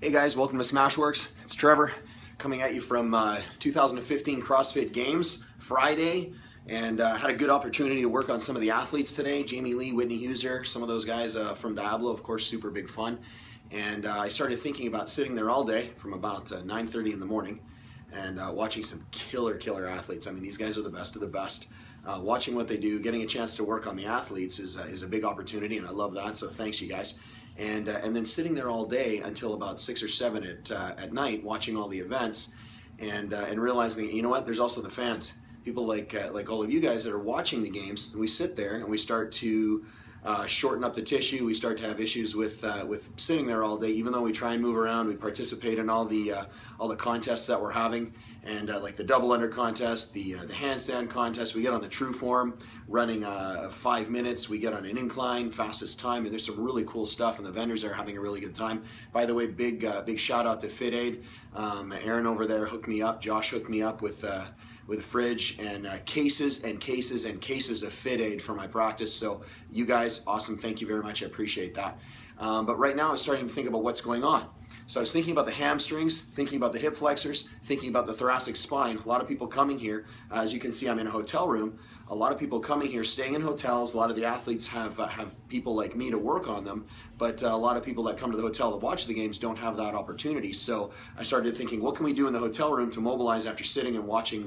Hey guys, welcome to SmashweRx. It's Trevor coming at you from 2015 CrossFit Games Friday, and had a good opportunity to work on some of the athletes today. Jamie Lee, Whitney Huser, some of those guys from Diablo, of course, super big fun. And I started thinking about sitting there all day from about 9:30 in the morning and watching some killer athletes. I mean, these guys are the best of the best. Watching what they do, getting a chance to work on the athletes is a big opportunity, and I love that, so thanks you guys. And then sitting there all day until about 6 or 7 at night, watching all the events, and realizing, you know what? There's also the fans, people like all of you guys that are watching the games. And we sit there and we start to shorten up the tissue. We start to have issues with sitting there all day. Even though we try and move around, we participate in all the contests that we're having, and like the double under contest, the handstand contest. We get on the true form, running 5 minutes. We get on an incline, fastest time, and there's some really cool stuff. And the vendors are having a really good time. By the way, big shout out to FitAid. Aaron over there hooked me up. Josh hooked me up with a fridge and cases and cases and cases of FitAid for my practice. So you guys, awesome. Thank you very much. I appreciate that. But right now I'm starting to think about what's going on. So I was thinking about the hamstrings, thinking about the hip flexors, thinking about the thoracic spine. A lot of people coming here, as you can see, I'm in a hotel room. A lot of people coming here, staying in hotels. A lot of the athletes have people like me to work on them, but a lot of people that come to the hotel to watch the games don't have that opportunity. So I started thinking, what can we do in the hotel room to mobilize after sitting and watching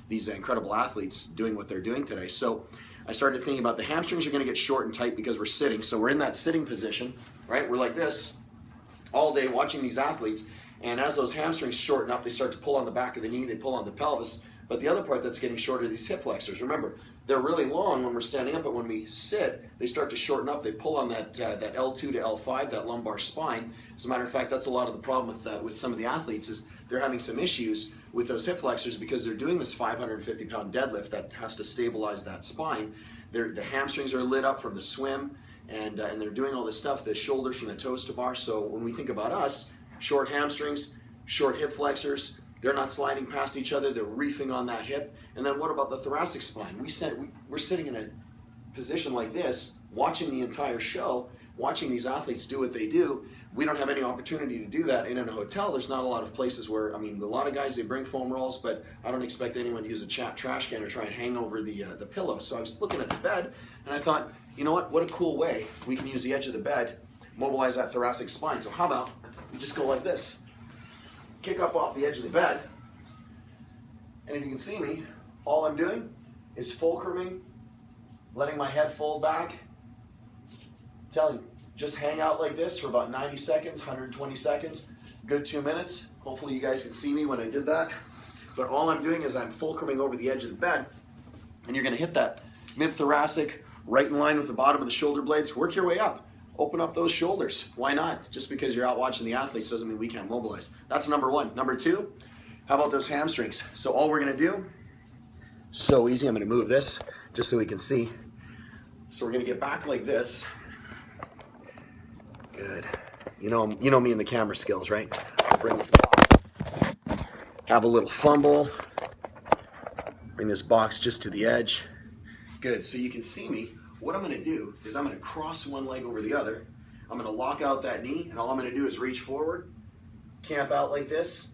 these incredible athletes doing what they're doing today? So I started thinking about the hamstrings are going to get short and tight because we're sitting. So we're in that sitting position, right? We're like this all day watching these athletes, and as those hamstrings shorten up, they start to pull on the back of the knee, they pull on the pelvis. But the other part that's getting shorter are these hip flexors. Remember, they're really long when we're standing up, but when we sit, they start to shorten up. They pull on that L2 to L5, that lumbar spine. As a matter of fact, that's a lot of the problem with some of the athletes, is they're having some issues with those hip flexors because they're doing this 550-pound deadlift that has to stabilize that spine. The hamstrings are lit up from the swim, and they're doing all this stuff, the shoulders from the toes to bar. So when we think about us, short hamstrings, short hip flexors, they're not sliding past each other, they're reefing on that hip. And then what about the thoracic spine? We're sitting in a position like this, watching the entire show, watching these athletes do what they do. We don't have any opportunity to do that. And in a hotel, there's not a lot of places where, I mean, a lot of guys, they bring foam rolls, but I don't expect anyone to use a trash can or try and hang over the pillow. So I was looking at the bed, and I thought, you know what a cool way we can use the edge of the bed, mobilize that thoracic spine. So how about we just go like this, kick up off the edge of the bed, and if you can see me, all I'm doing is fulcruming, letting my head fold back, just hang out like this for about 90 seconds, 120 seconds, good 2 minutes. Hopefully you guys can see me when I did that. But all I'm doing is I'm fulcruming over the edge of the bed, and you're gonna hit that mid-thoracic, right in line with the bottom of the shoulder blades. Work your way up. Open up those shoulders. Why not? Just because you're out watching the athletes doesn't mean we can't mobilize. That's number one. Number two, how about those hamstrings? So all we're gonna do, so easy, I'm gonna move this just so we can see. So we're gonna get back like this. Good. You know me and the camera skills, right? I'll bring this box. Have a little fumble. Bring this box just to the edge. Good, so you can see me. What I'm gonna do is I'm gonna cross one leg over the other. I'm gonna lock out that knee, and all I'm gonna do is reach forward, camp out like this,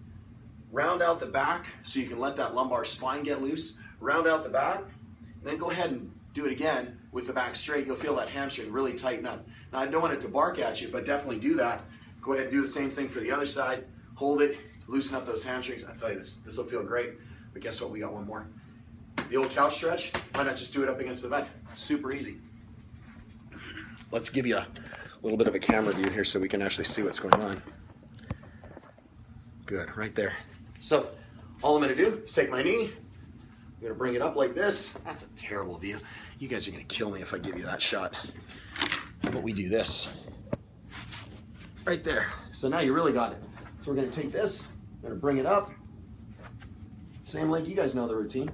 round out the back so you can let that lumbar spine get loose, round out the back, and then go ahead and do it again with the back straight. You'll feel that hamstring really tighten up. Now, I don't want it to bark at you, but definitely do that. Go ahead and do the same thing for the other side. Hold it, loosen up those hamstrings. I tell you, this will feel great, but guess what? We got one more. The old couch stretch, why not just do it up against the bed? Super easy. Let's give you a little bit of a camera view here so we can actually see what's going on. Good, right there. So all I'm gonna do is take my knee, I'm gonna bring it up like this. That's a terrible view. You guys are gonna kill me if I give you that shot. But we do this, right there. So now you really got it. So we're gonna take this, we're gonna bring it up. Same leg, you guys know the routine.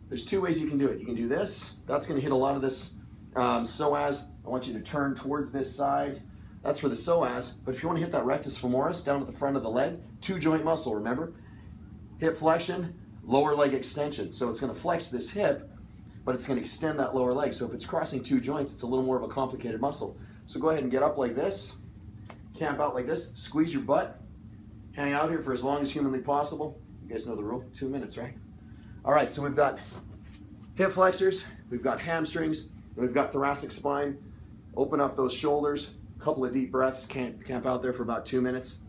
There's 2 ways you can do it. You can do this. That's going to hit a lot of this psoas. I want you to turn towards this side. That's for the psoas. But if you want to hit that rectus femoris down at the front of the leg, 2 joint muscle, remember? Hip flexion, lower leg extension. So it's going to flex this hip, but it's going to extend that lower leg. So if it's crossing 2 joints, it's a little more of a complicated muscle. So go ahead and get up like this. camp out like this, squeeze your butt, hang out here for as long as humanly possible. You guys know the rule, 2 minutes, right? All right, so we've got hip flexors, we've got hamstrings, and we've got thoracic spine. Open up those shoulders, a couple of deep breaths, camp out there for about 2 minutes.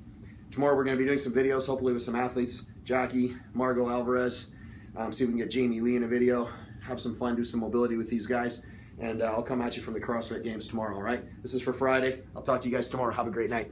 Tomorrow we're gonna be doing some videos, hopefully with some athletes, Jackie, Margot Alvarez, see if we can get Jamie Lee in a video, have some fun, do some mobility with these guys, and I'll come at you from the CrossFit Games tomorrow, all right? This is for Friday. I'll talk to you guys tomorrow. Have a great night.